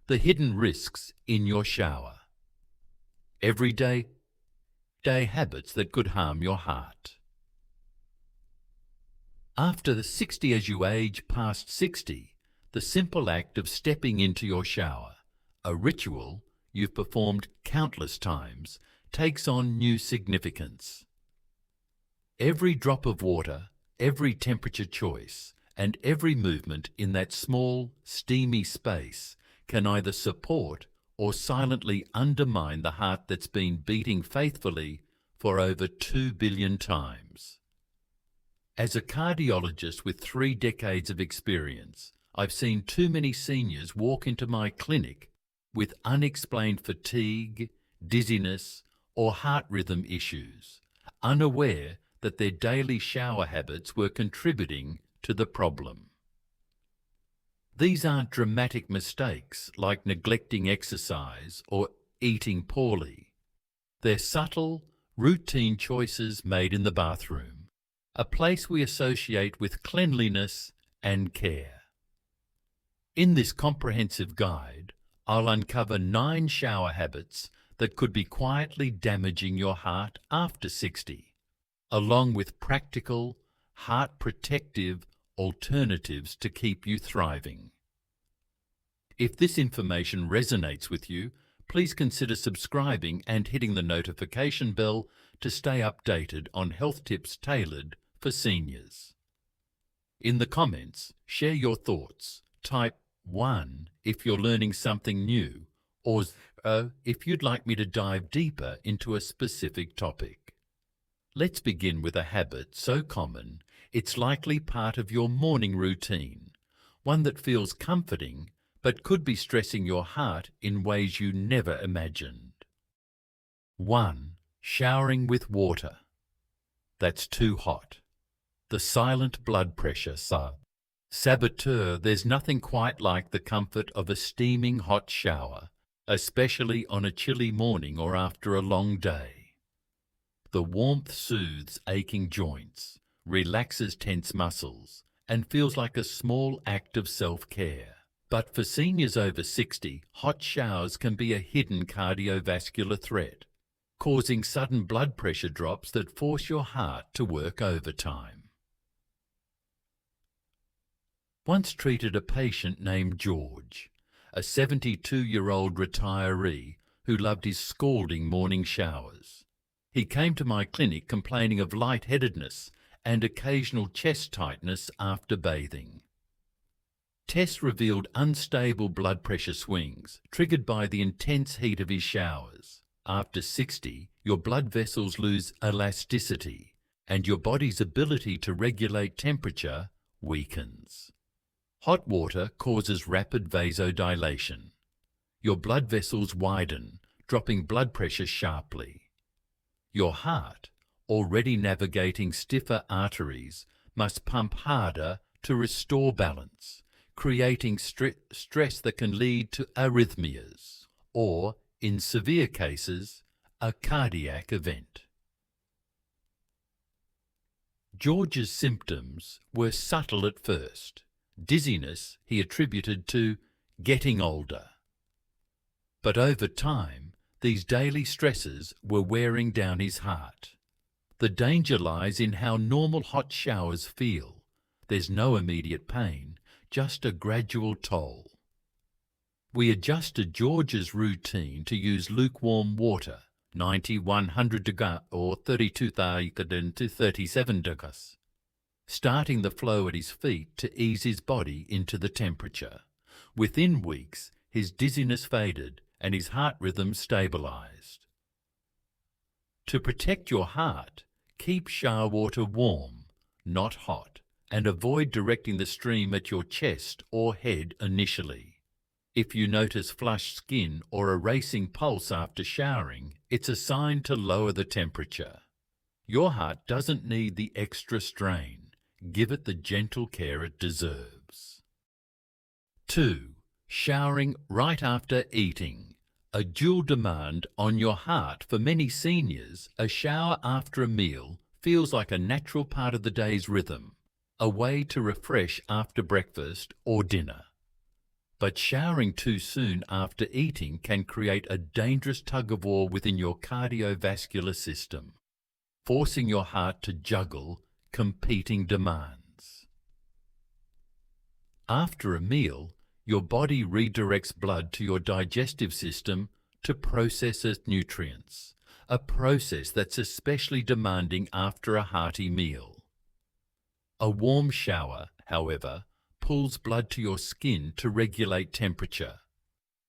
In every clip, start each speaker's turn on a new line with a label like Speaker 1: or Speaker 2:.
Speaker 1: The hidden risks in your shower. Everyday habits that could harm your heart. After the 60 as you age past 60, the simple act of stepping into your shower, a ritual you've performed countless times, takes on new significance. Every drop of water, every temperature choice, and every movement in that small, steamy space can either support or silently undermine the heart that's been beating faithfully for over 2 billion times. As a cardiologist with 3 decades of experience, I've seen too many seniors walk into my clinic with unexplained fatigue, dizziness, or heart rhythm issues, unaware that their daily shower habits were contributing to the problem. These aren't dramatic mistakes like neglecting exercise or eating poorly. They're subtle, routine choices made in the bathroom, a place we associate with cleanliness and care. In this comprehensive guide, I'll uncover 9 shower habits that could be quietly damaging your heart after 60, along with practical, heart-protective alternatives to keep you thriving. If this information resonates with you, please consider subscribing and hitting the notification bell to stay updated on health tips tailored for seniors. In the comments, share your thoughts. Type 1 if you're learning something new, or 0 if you'd like me to dive deeper into a specific topic. Let's begin with a habit so common it's likely part of your morning routine, one that feels comforting but could be stressing your heart in ways you never imagined. 1. Showering with water. That's too hot. The silent blood pressure saboteur. There's nothing quite like the comfort of a steaming hot shower, especially on a chilly morning or after a long day. The warmth soothes aching joints, relaxes tense muscles, and feels like a small act of self-care. But for seniors over 60, hot showers can be a hidden cardiovascular threat, causing sudden blood pressure drops that force your heart to work overtime. Once treated a patient named George, a 72-year-old retiree who loved his scalding morning showers. He came to my clinic complaining of lightheadedness and occasional chest tightness after bathing. Tests revealed unstable blood pressure swings triggered by the intense heat of his showers. After 60, your blood vessels lose elasticity and your body's ability to regulate temperature weakens. Hot water causes rapid vasodilation. Your blood vessels widen, dropping blood pressure sharply. Your heart, already navigating stiffer arteries, must pump harder to restore balance, creating stress that can lead to arrhythmias, or, in severe cases, a cardiac event. George's symptoms were subtle at first. Dizziness he attributed to getting older. But over time, these daily stresses were wearing down his heart. The danger lies in how normal hot showers feel. There's no immediate pain, just a gradual toll. We adjusted George's routine to use lukewarm water, 90-100 degrees or 32 to 37 degrees, starting the flow at his feet to ease his body into the temperature. Within weeks, his dizziness faded and his heart rhythm stabilized. To protect your heart, keep shower water warm, not hot, and avoid directing the stream at your chest or head initially. If you notice flushed skin or a racing pulse after showering, it's a sign to lower the temperature. Your heart doesn't need the extra strain. Give it the gentle care it deserves. 2. Showering right after eating. A dual demand on your heart. For many seniors, a shower after a meal feels like a natural part of the day's rhythm, a way to refresh after breakfast or dinner. But showering too soon after eating can create a dangerous tug-of-war within your cardiovascular system, forcing your heart to juggle competing demands. After a meal, your body redirects blood to your digestive system to process its nutrients, a process that's especially demanding after a hearty meal. A warm shower, however, pulls blood to your skin to regulate temperature,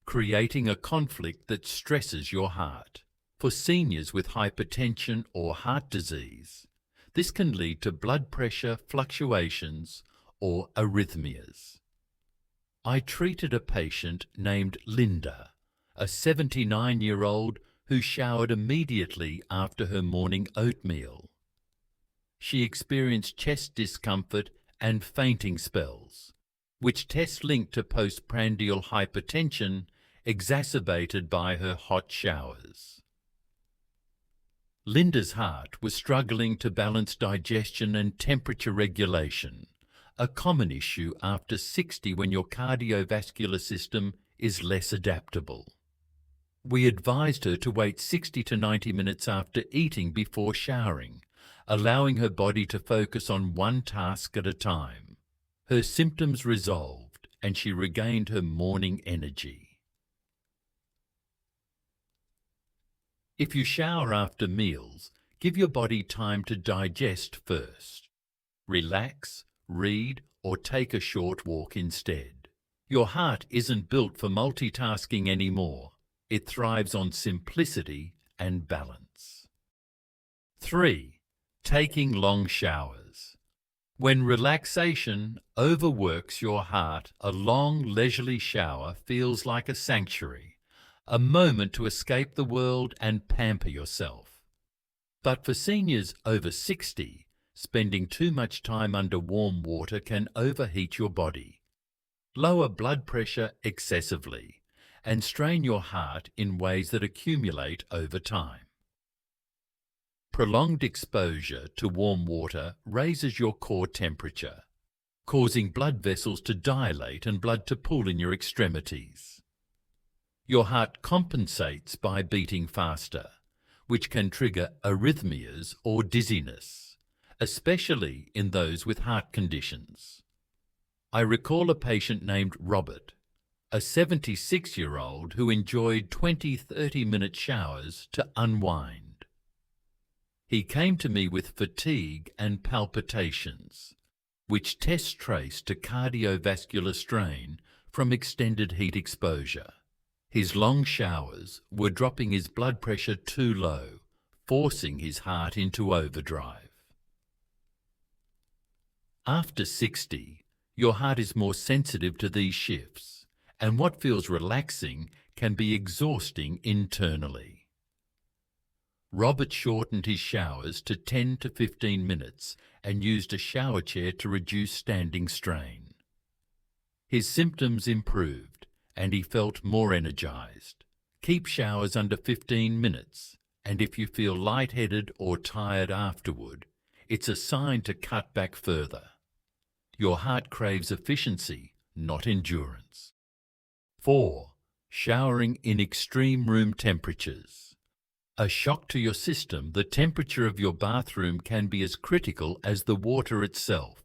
Speaker 1: creating a conflict that stresses your heart. For seniors with hypertension or heart disease, this can lead to blood pressure fluctuations or arrhythmias. I treated a patient named Linda, a 79-year-old who showered immediately after her morning oatmeal. She experienced chest discomfort and fainting spells, which tests linked to postprandial hypertension exacerbated by her hot showers. Linda's heart was struggling to balance digestion and temperature regulation, a common issue after 60 when your cardiovascular system is less adaptable. We advised her to wait 60 to 90 minutes after eating before showering, allowing her body to focus on one task at a time. Her symptoms resolved and she regained her morning energy. If you shower after meals, give your body time to digest first. Relax, read, or take a short walk instead. Your heart isn't built for multitasking anymore. It thrives on simplicity and balance. 3. Taking long showers. When relaxation overworks your heart, a long, leisurely shower feels like a sanctuary, a moment to escape the world and pamper yourself. But for seniors over 60, spending too much time under warm water can overheat your body, lower blood pressure excessively, and strain your heart in ways that accumulate over time. Prolonged exposure to warm water raises your core temperature, causing blood vessels to dilate and blood to pool in your extremities. Your heart compensates by beating faster, which can trigger arrhythmias or dizziness, especially in those with heart conditions. I recall a patient named Robert, a 76-year-old who enjoyed 20-30-minute showers to unwind. He came to me with fatigue and palpitations, which tests trace to cardiovascular strain from extended heat exposure. His long showers were dropping his blood pressure too low, forcing his heart into overdrive. After 60, your heart is more sensitive to these shifts, and what feels relaxing can be exhausting internally. Robert shortened his showers to 10 to 15 minutes and used a shower chair to reduce standing strain. His symptoms improved, and he felt more energized. Keep showers under 15 minutes, and if you feel lightheaded or tired afterward, it's a sign to cut back further. Your heart craves efficiency, not endurance. 4. Showering in extreme room temperatures. A shock to your system, the temperature of your bathroom can be as critical as the water itself.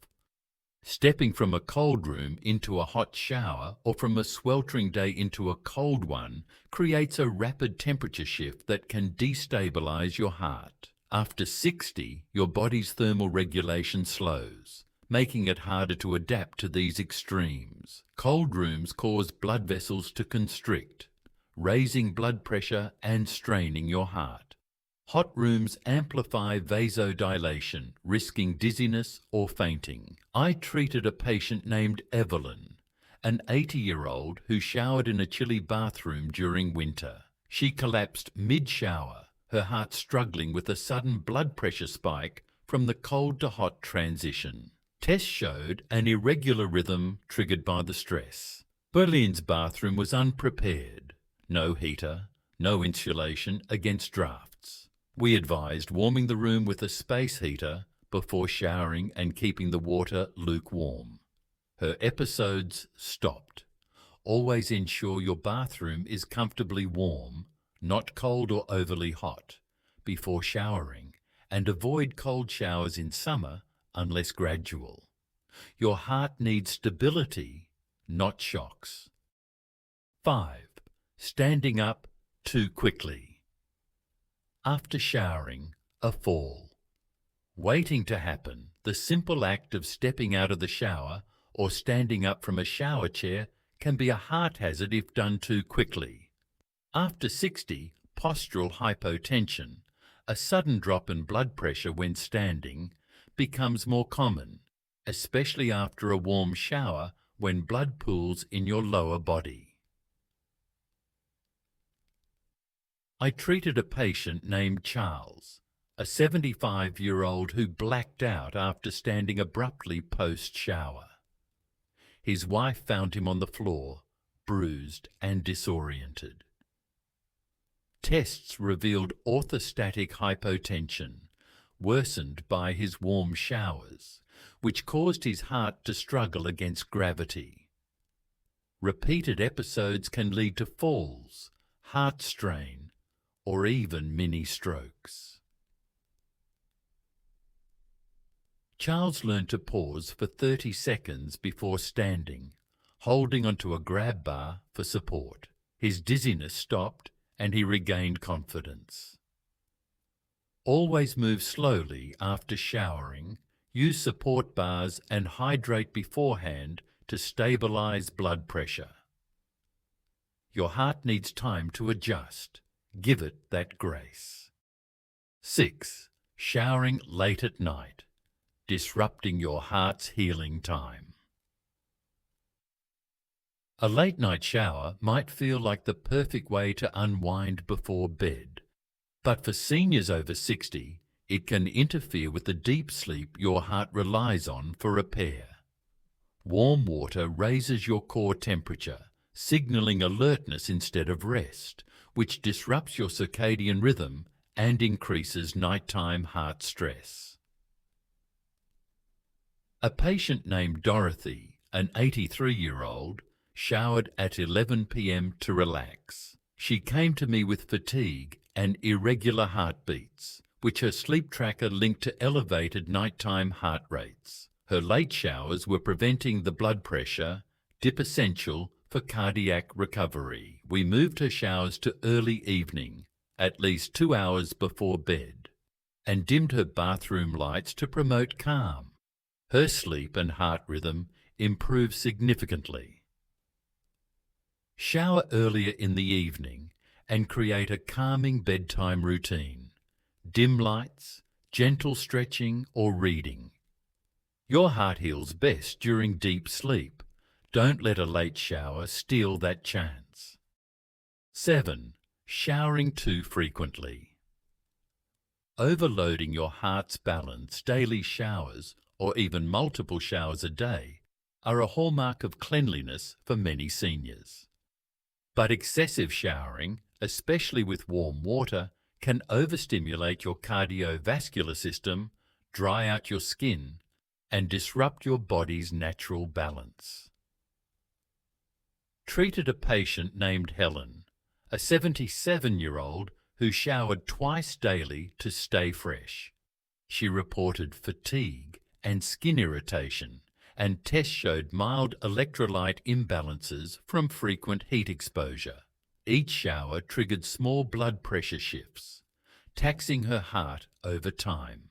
Speaker 1: Stepping from a cold room into a hot shower or from a sweltering day into a cold one creates a rapid temperature shift that can destabilize your heart. After 60, your body's thermal regulation slows, making it harder to adapt to these extremes. Cold rooms cause blood vessels to constrict, raising blood pressure and straining your heart. Hot rooms amplify vasodilation, risking dizziness or fainting. I treated a patient named Evelyn, an 80-year-old who showered in a chilly bathroom during winter. She collapsed mid-shower, her heart struggling with a sudden blood pressure spike from the cold to hot transition. Tests showed an irregular rhythm triggered by the stress. Berlin's bathroom was unprepared. No heater, no insulation against drafts. We advised warming the room with a space heater before showering and keeping the water lukewarm. Her episodes stopped, Always ensure your bathroom is comfortably warm, not cold or overly hot, before showering, and avoid cold showers in summer unless gradual. Your heart needs stability, not shocks. 5. Standing up too quickly. After showering, a fall. Waiting to happen, the simple act of stepping out of the shower or standing up from a shower chair can be a heart hazard if done too quickly. After 60, postural hypotension, a sudden drop in blood pressure when standing, becomes more common, especially after a warm shower when blood pools in your lower body. I treated a patient named Charles, a 75-year-old who blacked out after standing abruptly post-shower. His wife found him on the floor, bruised and disoriented. Tests revealed orthostatic hypotension, worsened by his warm showers, which caused his heart to struggle against gravity. Repeated episodes can lead to falls, heart strain, or even mini-strokes. Charles learned to pause for 30 seconds before standing, holding onto a grab bar for support. His dizziness stopped and he regained confidence. Always move slowly after showering, use support bars and hydrate beforehand to stabilize blood pressure. Your heart needs time to adjust. Give it that grace. 6. Showering late at night, disrupting your heart's healing time. A late-night shower might feel like the perfect way to unwind before bed, but for seniors over 60, it can interfere with the deep sleep your heart relies on for repair. Warm water raises your core temperature, signaling alertness instead of rest, which disrupts your circadian rhythm and increases nighttime heart stress. A patient named Dorothy, an 83-year-old, showered at 11 p.m. to relax. She came to me with fatigue and irregular heartbeats, which her sleep tracker linked to elevated nighttime heart rates. Her late showers were preventing the blood pressure, dip essential for cardiac recovery. We moved her showers to early evening, at least 2 hours before bed, and dimmed her bathroom lights to promote calm. Her sleep and heart rhythm improved significantly. Shower earlier in the evening and create a calming bedtime routine. Dim lights, gentle stretching or reading. Your heart heals best during deep sleep. Don't let a late shower steal that chance. 7. Showering too frequently. Overloading your heart's balance, daily showers, or even multiple showers a day, are a hallmark of cleanliness for many seniors. But excessive showering, especially with warm water, can overstimulate your cardiovascular system, dry out your skin, and disrupt your body's natural balance. Treated a patient named Helen, a 77-year-old who showered twice daily to stay fresh. She reported fatigue and skin irritation, and tests showed mild electrolyte imbalances from frequent heat exposure. Each shower triggered small blood pressure shifts, taxing her heart over time.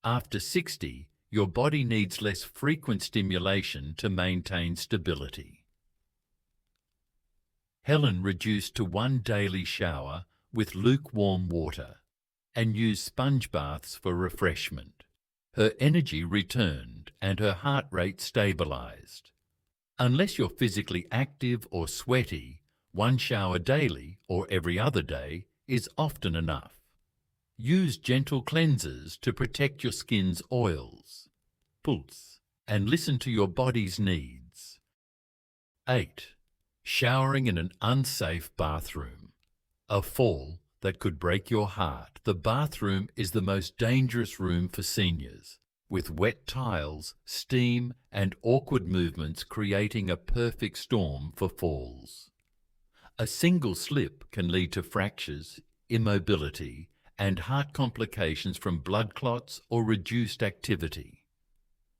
Speaker 1: After 60, your body needs less frequent stimulation to maintain stability. Helen reduced to 1 daily shower with lukewarm water and used sponge baths for refreshment. Her energy returned and her heart rate stabilized. Unless you're physically active or sweaty, 1 shower daily or every other day is often enough. Use gentle cleansers to protect your skin's oils, pulse, and listen to your body's needs. 8. Showering in an unsafe bathroom. A fall that could break your heart. The bathroom is the most dangerous room for seniors. with wet tiles, steam and awkward movements creating a perfect storm for falls. A single slip can lead to fractures, immobility, and heart complications from blood clots or reduced activity.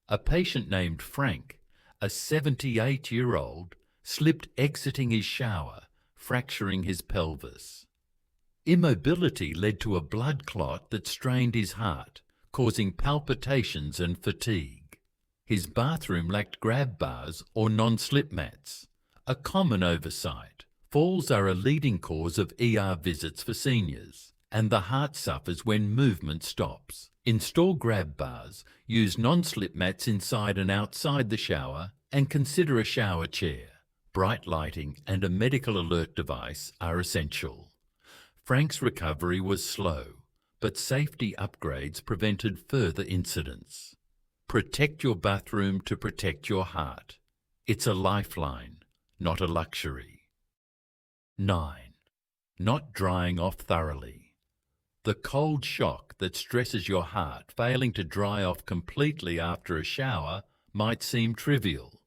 Speaker 1: A patient named Frank, a 78-year-old, slipped exiting his shower, fracturing his pelvis. Immobility led to a blood clot that strained his heart, causing palpitations and fatigue. His bathroom lacked grab bars or non-slip mats, a common oversight. Falls are a leading cause of ER visits for seniors, and the heart suffers when movement stops. Install grab bars, use non-slip mats inside and outside the shower, and consider a shower chair. Bright lighting and a medical alert device are essential. Frank's recovery was slow, but safety upgrades prevented further incidents. Protect your bathroom to protect your heart. It's a lifeline, not a luxury. 9. Not drying off thoroughly. The cold shock that stresses your heart failing to dry off completely after a shower might seem trivial,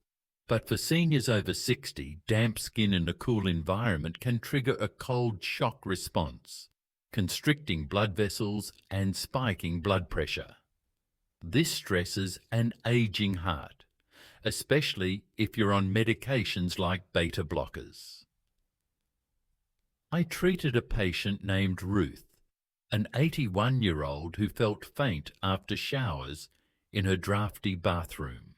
Speaker 1: but for seniors over 60, damp skin in a cool environment can trigger a cold shock response, constricting blood vessels and spiking blood pressure. This stresses an aging heart, especially if you're on medications like beta blockers. I treated a patient named Ruth, an 81-year-old who felt faint after showers in her drafty bathroom.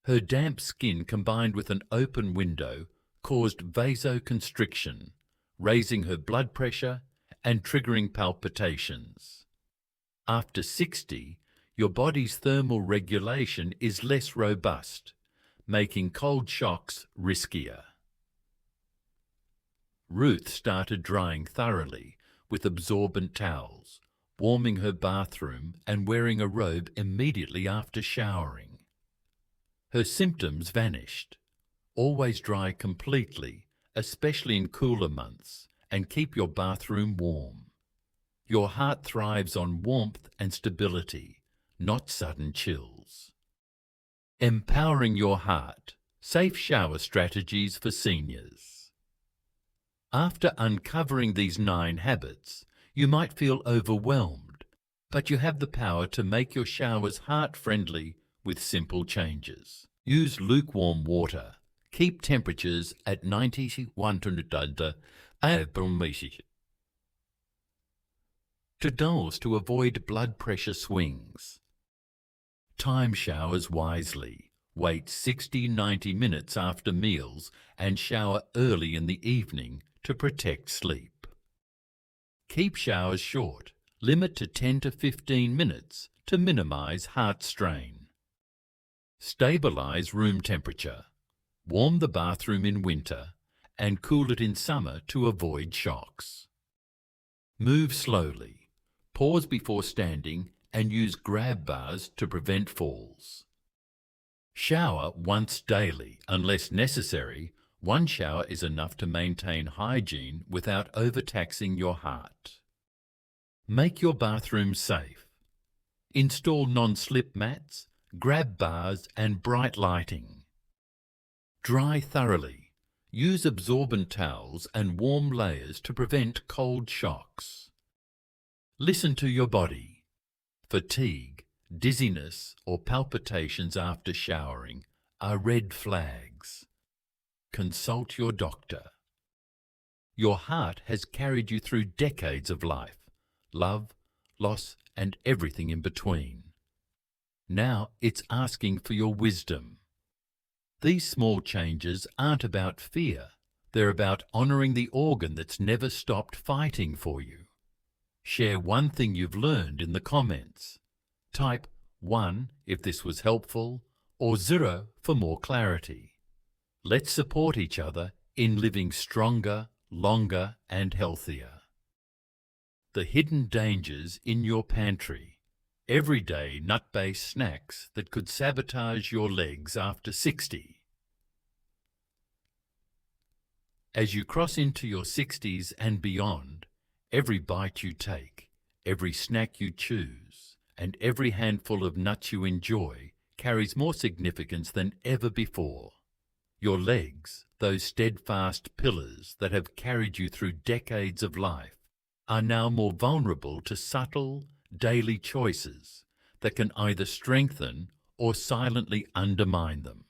Speaker 1: Her damp skin combined with an open window caused vasoconstriction, raising her blood pressure and triggering palpitations. After 60, your body's thermal regulation is less robust, making cold shocks riskier. Ruth started drying thoroughly with absorbent towels, warming her bathroom and wearing a robe immediately after showering. Her symptoms vanished. Always dry completely, especially in cooler months, and keep your bathroom warm. Your heart thrives on warmth and stability, not sudden chills. Empowering your heart. Safe shower strategies for seniors. After uncovering these 9 habits, you might feel overwhelmed, but you have the power to make your showers heart-friendly with simple changes. Use lukewarm water. Keep temperatures at 90-100 to dose to avoid blood pressure swings. Time showers wisely. Wait 60-90 minutes after meals and shower early in the evening to protect sleep. Keep showers short. Limit to 10 to 15 minutes to minimize heart strain. Stabilize room temperature. Warm the bathroom in winter and cool it in summer to avoid shocks. Move slowly. Pause before standing and use grab bars to prevent falls. Shower once daily. Unless necessary, one shower is enough to maintain hygiene without overtaxing your heart. Make your bathroom safe. Install non-slip mats, grab bars and bright lighting. Dry thoroughly. Use absorbent towels and warm layers to prevent cold shocks. Listen to your body. Fatigue, dizziness or palpitations after showering are red flags. Consult your doctor. Your heart has carried you through decades of life, love, loss, and everything in between. Now it's asking for your wisdom. These small changes aren't about fear. They're about honoring the organ that's never stopped fighting for you. Share one thing you've learned in the comments. Type 1 if this was helpful, or 0 for more clarity. Let's support each other in living stronger, longer, and healthier. The hidden dangers in your pantry. Everyday nut-based snacks that could sabotage your legs after 60. As you cross into your 60s and beyond, every bite you take, every snack you choose, and every handful of nuts you enjoy carries more significance than ever before. Your legs, those steadfast pillars that have carried you through decades of life, are now more vulnerable to subtle, daily choices that can either strengthen or silently undermine them.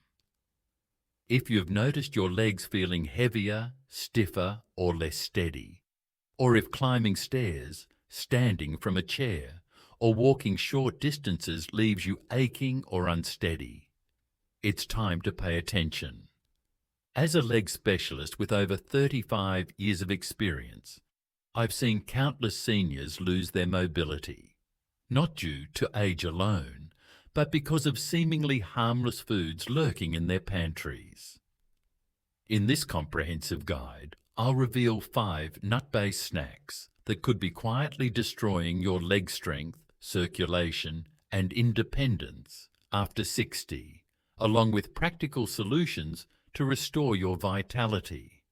Speaker 1: If you've noticed your legs feeling heavier, stiffer, or less steady, or if climbing stairs, standing from a chair, or walking short distances leaves you aching or unsteady, it's time to pay attention. As a leg specialist with over 35 years of experience, I've seen countless seniors lose their mobility, not due to age alone, but because of seemingly harmless foods lurking in their pantries. In this comprehensive guide, I'll reveal 5 nut-based snacks that could be quietly destroying your leg strength, circulation, and independence after 60, along with practical solutions to restore your vitality.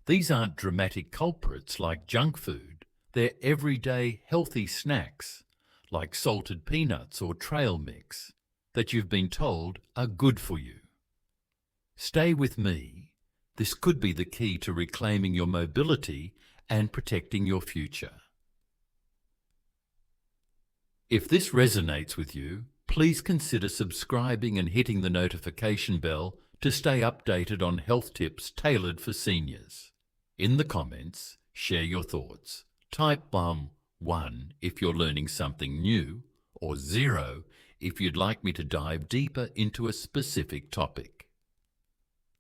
Speaker 1: These aren't dramatic culprits like junk food. They're everyday healthy snacks like salted peanuts or trail mix that you've been told are good for you. Stay with me. This could be the key to reclaiming your mobility and protecting your future. If this resonates with you, please consider subscribing and hitting the notification bell to stay updated on health tips tailored for seniors. In the comments, share your thoughts. Type 1 if you're learning something new, or 0 if you'd like me to dive deeper into a specific topic.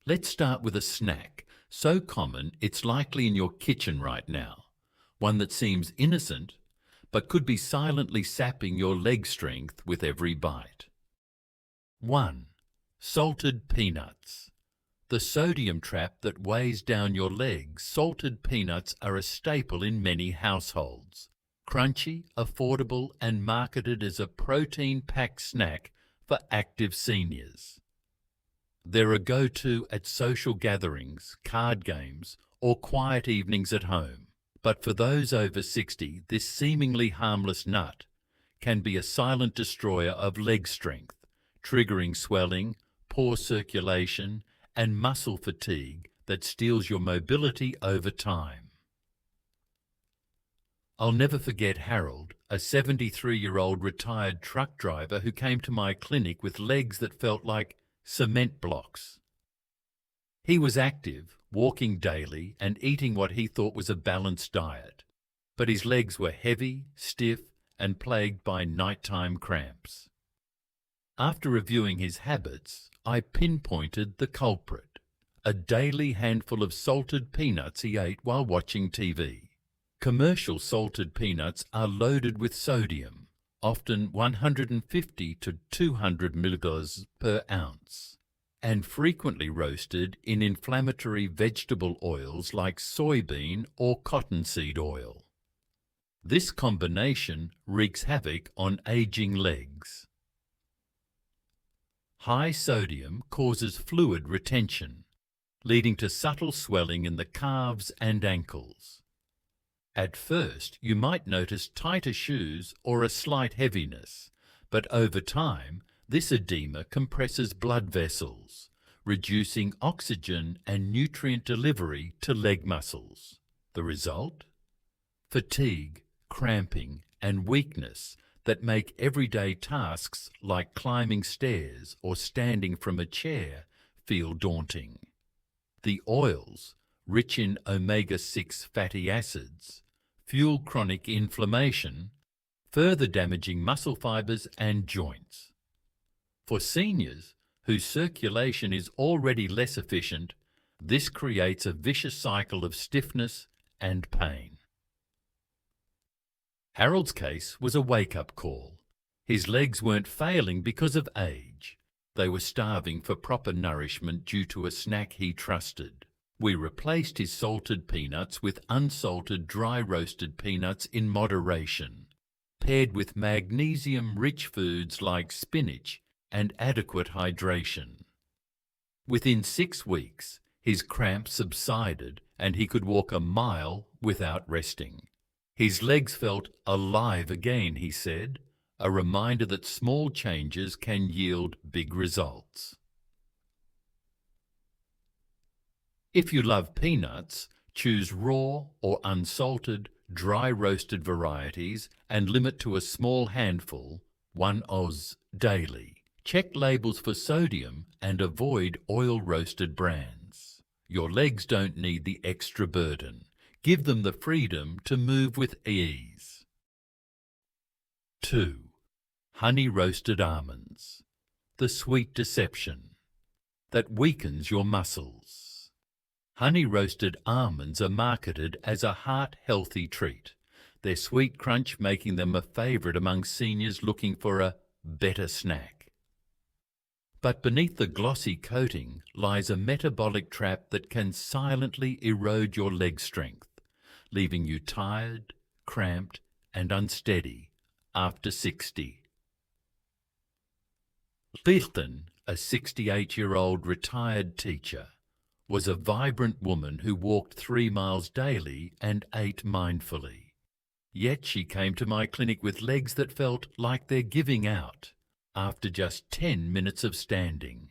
Speaker 1: Let's start with a snack so common it's likely in your kitchen right now, one that seems innocent but could be silently sapping your leg strength with every bite. 1. Salted peanuts. The sodium trap that weighs down your legs, salted peanuts are a staple in many households. Crunchy, affordable, and marketed as a protein-packed snack for active seniors. They're a go-to at social gatherings, card games, or quiet evenings at home. But for those over 60, this seemingly harmless nut can be a silent destroyer of leg strength, triggering swelling, poor circulation, and muscle fatigue that steals your mobility over time. I'll never forget Harold, a 73-year-old retired truck driver who came to my clinic with legs that felt like cement blocks. He was active, walking daily and eating what he thought was a balanced diet, but his legs were heavy, stiff, and plagued by nighttime cramps. After reviewing his habits, I pinpointed the culprit, a daily handful of salted peanuts he ate while watching TV. Commercial salted peanuts are loaded with sodium, often 150 to 200 milligrams per ounce, and frequently roasted in inflammatory vegetable oils like soybean or cottonseed oil. This combination wreaks havoc on aging legs. High sodium causes fluid retention, leading to subtle swelling in the calves and ankles. At first, you might notice tighter shoes or a slight heaviness, but over time, this edema compresses blood vessels, reducing oxygen and nutrient delivery to leg muscles. The result? Fatigue, cramping, and weakness that make everyday tasks like climbing stairs or standing from a chair feel daunting. The oils, rich in omega-6 fatty acids, fuel chronic inflammation, further damaging muscle fibers and joints. For seniors whose circulation is already less efficient, this creates a vicious cycle of stiffness and pain. Harold's case was a wake-up call. His legs weren't failing because of age. They were starving for proper nourishment due to a snack he trusted. We replaced his salted peanuts with unsalted dry roasted peanuts in moderation, paired with magnesium-rich foods like spinach and adequate hydration. Within 6 weeks, his cramps subsided and he could walk a mile without resting. His legs felt alive again, he said, a reminder that small changes can yield big results. If you love peanuts, choose raw or unsalted, dry roasted varieties and limit to a small handful, 1 oz, daily. Check labels for sodium and avoid oil-roasted brands. Your legs don't need the extra burden. Give them the freedom to move with ease. 2. Honey roasted almonds. The sweet deception that weakens your muscles. Honey roasted almonds are marketed as a heart-healthy treat, their sweet crunch making them a favourite among seniors looking for a better snack. But beneath the glossy coating lies a metabolic trap that can silently erode your leg strength, leaving you tired, cramped, and unsteady after 60. Lichten, a 68-year-old retired teacher, was a vibrant woman who walked 3 miles daily and ate mindfully. Yet she came to my clinic with legs that felt like they're giving out after just 10 minutes of standing.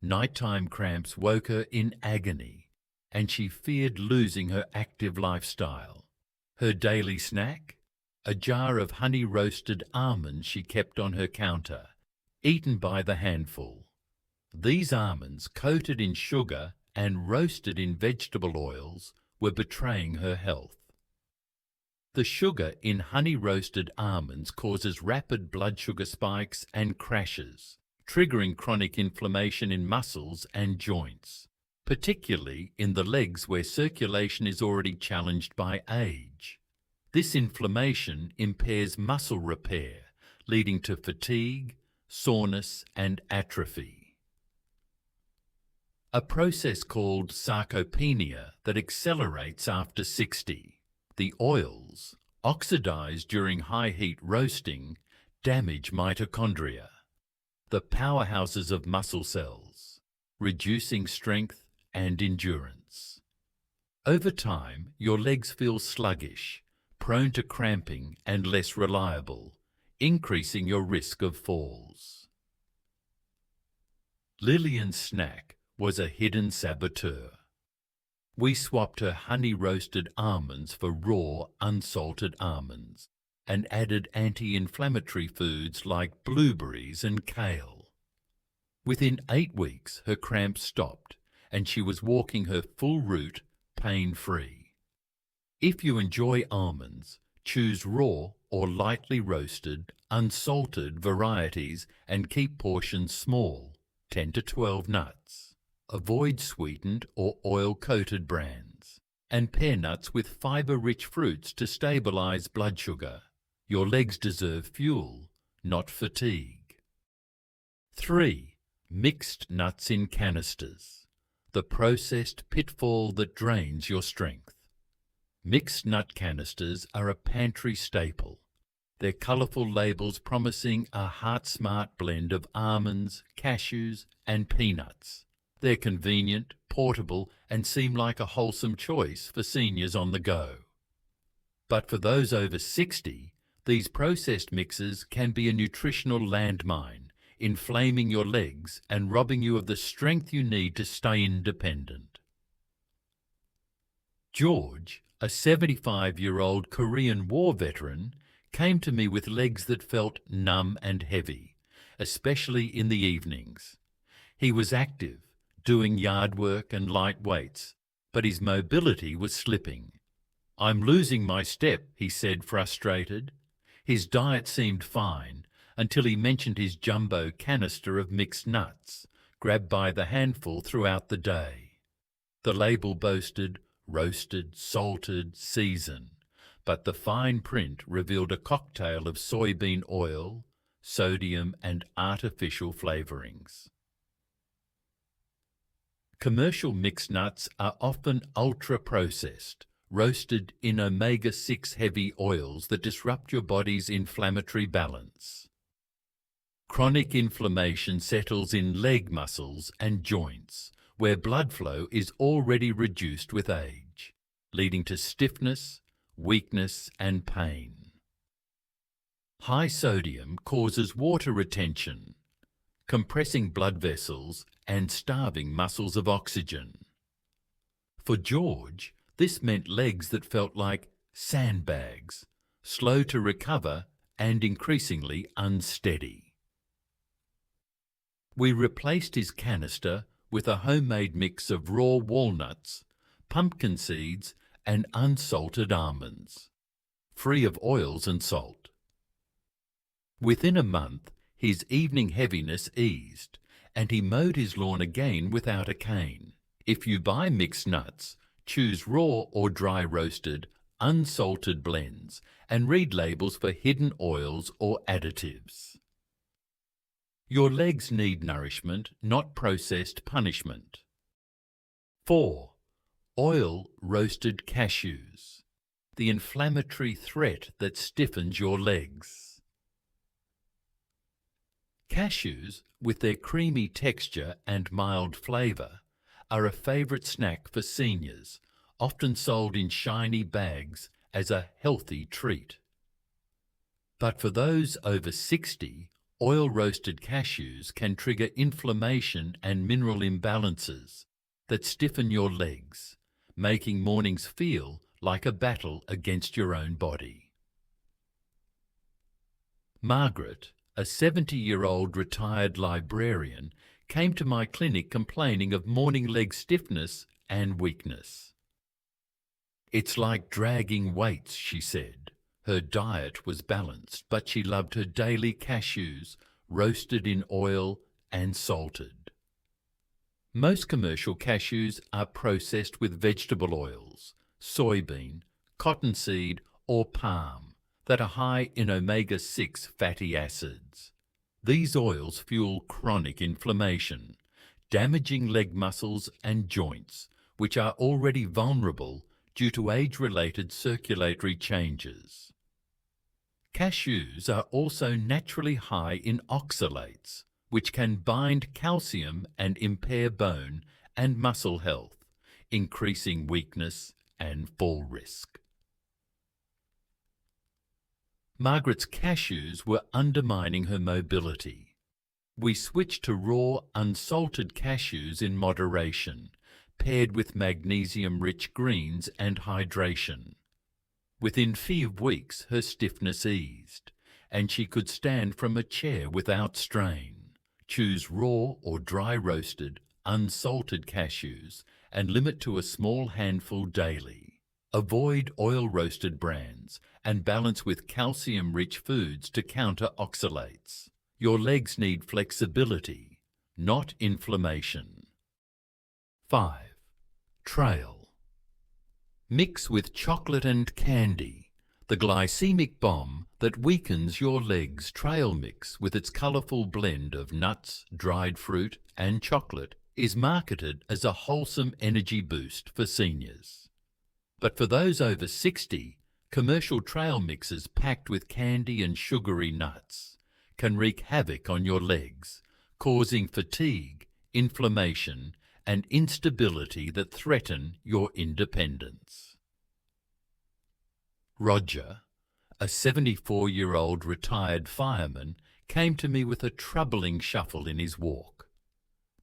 Speaker 1: Nighttime cramps woke her in agony, and she feared losing her active lifestyle. Her daily snack? A jar of honey-roasted almonds she kept on her counter, eaten by the handful. These almonds, coated in sugar and roasted in vegetable oils, were betraying her health. The sugar in honey-roasted almonds causes rapid blood sugar spikes and crashes, triggering chronic inflammation in muscles and joints, particularly in the legs where circulation is already challenged by age. This inflammation impairs muscle repair, leading to fatigue, soreness, and atrophy. A process called sarcopenia that accelerates after 60. The oils, oxidized during high heat roasting, damage mitochondria, the powerhouses of muscle cells, reducing strength and endurance. Over time, your legs feel sluggish, prone to cramping and less reliable, increasing your risk of falls. Lillian's snack was a hidden saboteur. We swapped her honey-roasted almonds for raw, unsalted almonds and added anti-inflammatory foods like blueberries and kale. Within 8 weeks, her cramps stopped and she was walking her full route pain-free. If you enjoy almonds, choose raw or lightly roasted, unsalted varieties and keep portions small, 10 to 12 nuts. Avoid sweetened or oil-coated brands, and pair nuts with fiber-rich fruits to stabilize blood sugar. Your legs deserve fuel, not fatigue. 3. Mixed nuts in canisters. The processed pitfall that drains your strength. Mixed nut canisters are a pantry staple, their colourful labels promising a heart-smart blend of almonds, cashews, and peanuts. They're convenient, portable, and seem like a wholesome choice for seniors on the go. But for those over 60, these processed mixes can be a nutritional landmine, inflaming your legs and robbing you of the strength you need to stay independent. George, a 75-year-old Korean War veteran, came to me with legs that felt numb and heavy, especially in the evenings. He was active, doing yard work and light weights, but his mobility was slipping. "I'm losing my step," he said, frustrated. His diet seemed fine until he mentioned his jumbo canister of mixed nuts, grabbed by the handful throughout the day. The label boasted roasted, salted, seasoned, but the fine print revealed a cocktail of soybean oil, sodium, and artificial flavorings. Commercial mixed nuts are often ultra-processed, roasted in omega-6 heavy oils that disrupt your body's inflammatory balance. Chronic inflammation settles in leg muscles and joints, where blood flow is already reduced with age, leading to stiffness, weakness, and pain. High sodium causes water retention, compressing blood vessels and starving muscles of oxygen. For George, this meant legs that felt like sandbags, slow to recover and increasingly unsteady. We replaced his canister with a homemade mix of raw walnuts, pumpkin seeds and unsalted almonds, free of oils and salt. Within a month, his evening heaviness eased, and he mowed his lawn again without a cane. If you buy mixed nuts, choose raw or dry roasted, unsalted blends, and read labels for hidden oils or additives. Your legs need nourishment, not processed punishment. 4. Oil roasted cashews, the inflammatory threat that stiffens your legs. Cashews, with their creamy texture and mild flavour, are a favourite snack for seniors, often sold in shiny bags as a healthy treat. But for those over 60, oil-roasted cashews can trigger inflammation and mineral imbalances that stiffen your legs, making mornings feel like a battle against your own body. Margaret, a 70-year-old retired librarian, came to my clinic complaining of morning leg stiffness and weakness. "It's like dragging weights," she said. Her diet was balanced, but she loved her daily cashews, roasted in oil and salted. Most commercial cashews are processed with vegetable oils, soybean, cottonseed or palm, that are high in omega-6 fatty acids. These oils fuel chronic inflammation, damaging leg muscles and joints, which are already vulnerable due to age-related circulatory changes. Cashews are also naturally high in oxalates, which can bind calcium and impair bone and muscle health, increasing weakness and fall risk. Margaret's cashews were undermining her mobility. We switched to raw, unsalted cashews in moderation, paired with magnesium-rich greens and hydration. Within 5 weeks, her stiffness eased, and she could stand from a chair without strain. Choose raw or dry roasted, unsalted cashews and limit to a small handful daily. Avoid oil-roasted brands and balance with calcium-rich foods to counter oxalates. Your legs need flexibility, not inflammation. 5. Trail. Mix with chocolate and candy, the glycemic bomb that weakens your legs. Trail mix, with its colourful blend of nuts, dried fruit and chocolate, is marketed as a wholesome energy boost for seniors. But for those over 60, commercial trail mixes packed with candy and sugary nuts can wreak havoc on your legs, causing fatigue, inflammation, and instability that threaten your independence. Roger, a 74-year-old retired fireman, came to me with a troubling shuffle in his walk.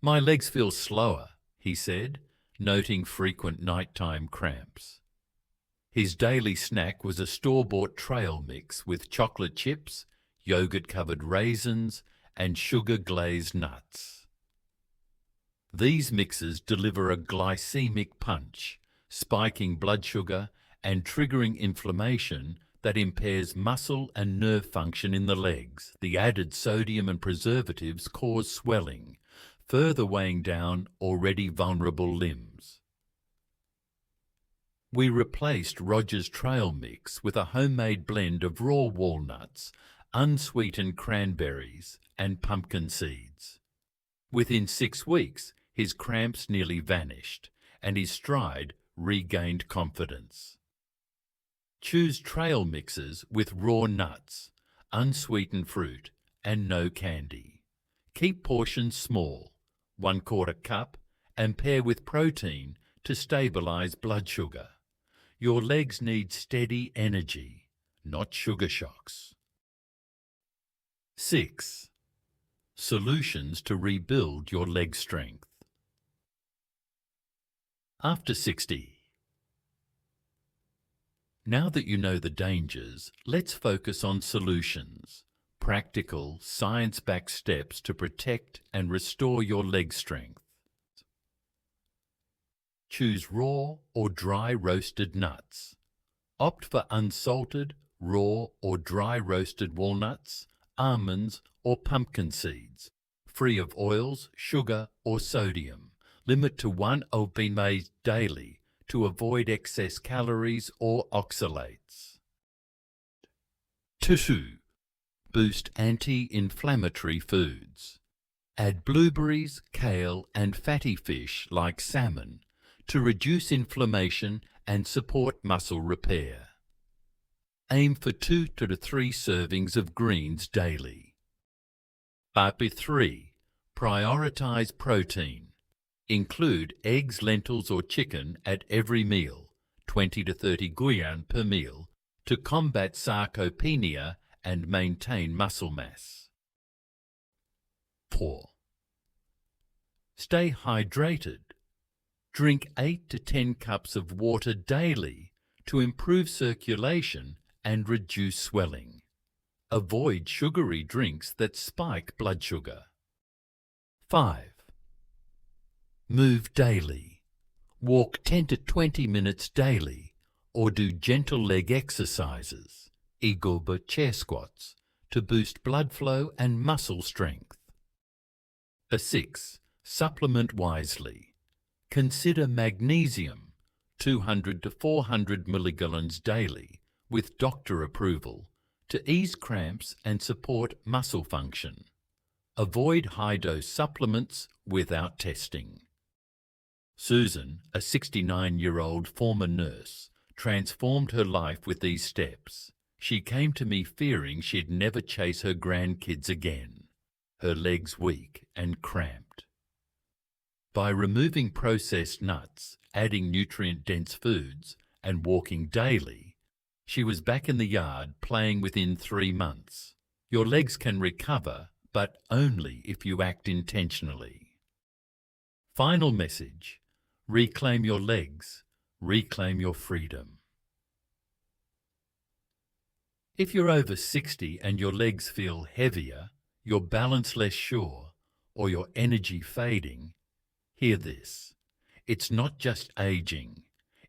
Speaker 1: "My legs feel slower," he said, noting frequent nighttime cramps. His daily snack was a store-bought trail mix with chocolate chips, yogurt-covered raisins, and sugar-glazed nuts. These mixes deliver a glycemic punch, spiking blood sugar and triggering inflammation that impairs muscle and nerve function in the legs. The added sodium and preservatives cause swelling, further weighing down already vulnerable limbs. We replaced Roger's trail mix with a homemade blend of raw walnuts, unsweetened cranberries, and pumpkin seeds. Within 6 weeks, his cramps nearly vanished, and his stride regained confidence. Choose trail mixes with raw nuts, unsweetened fruit, and no candy. Keep portions small, 1/4 cup, and pair with protein to stabilize blood sugar. Your legs need steady energy, not sugar shocks. 6. Solutions to rebuild your leg strength. After 60. Now that you know the dangers, let's focus on solutions. Practical, science-backed steps to protect and restore your leg strength. Choose raw or dry roasted nuts. Opt for unsalted, raw or dry roasted walnuts, almonds or pumpkin seeds, free of oils, sugar or sodium. Limit to 1 oatmeal made daily to avoid excess calories or oxalates. 2. Boost anti-inflammatory foods. Add blueberries, kale and fatty fish like salmon to reduce inflammation and support muscle repair. Aim for 2 to 3 servings of greens daily. 3. Prioritize protein. Include eggs, lentils or chicken at every meal, 20 to 30 grams per meal, to combat sarcopenia and maintain muscle mass. 4. Stay hydrated. Drink 8 to 10 cups of water daily to improve circulation and reduce swelling. Avoid sugary drinks that spike blood sugar. 5. Move daily. Walk 10 to 20 minutes daily or do gentle leg exercises, eagle chair squats, to boost blood flow and muscle strength. 6. Supplement wisely. Consider magnesium, 200 to 400 milligrams daily, with doctor approval, to ease cramps and support muscle function. Avoid high-dose supplements without testing. Susan, a 69-year-old former nurse, transformed her life with these steps. She came to me fearing she'd never chase her grandkids again, her legs weak and cramped. By removing processed nuts, adding nutrient-dense foods, and walking daily, she was back in the yard playing within 3 months. Your legs can recover, but only if you act intentionally. Final message: reclaim your legs, reclaim your freedom. If you're over 60 and your legs feel heavier, your balance less sure, or your energy fading, hear this. It's not just aging,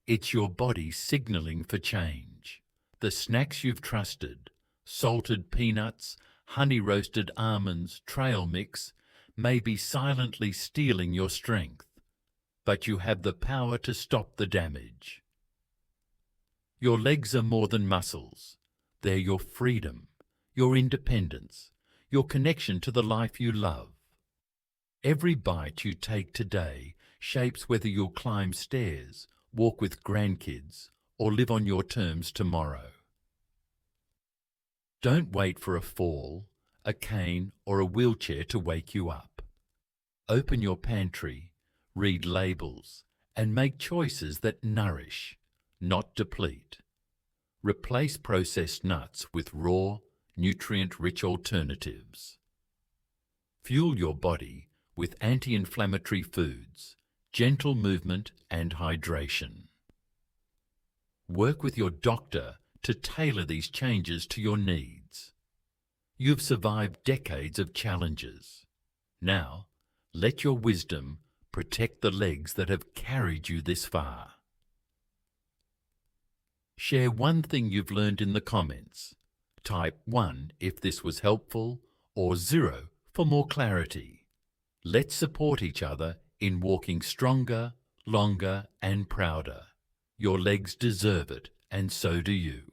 Speaker 1: it's your body signaling for change. The snacks you've trusted, salted peanuts, honey-roasted almonds, trail mix, may be silently stealing your strength, but you have the power to stop the damage. Your legs are more than muscles. They're your freedom, your independence, your connection to the life you love. Every bite you take today shapes whether you'll climb stairs, walk with grandkids, or live on your terms tomorrow. Don't wait for a fall, a cane, or a wheelchair to wake you up. Open your pantry, read labels, and make choices that nourish, not deplete. Replace processed nuts with raw, nutrient-rich alternatives. Fuel your body with anti-inflammatory foods, gentle movement and hydration. Work with your doctor to tailor these changes to your needs. You've survived decades of challenges. Now, let your wisdom protect the legs that have carried you this far. Share one thing you've learned in the comments. Type 1 if this was helpful, or 0 for more clarity. Let's support each other in walking stronger, longer and prouder. Your legs deserve it, and so do you.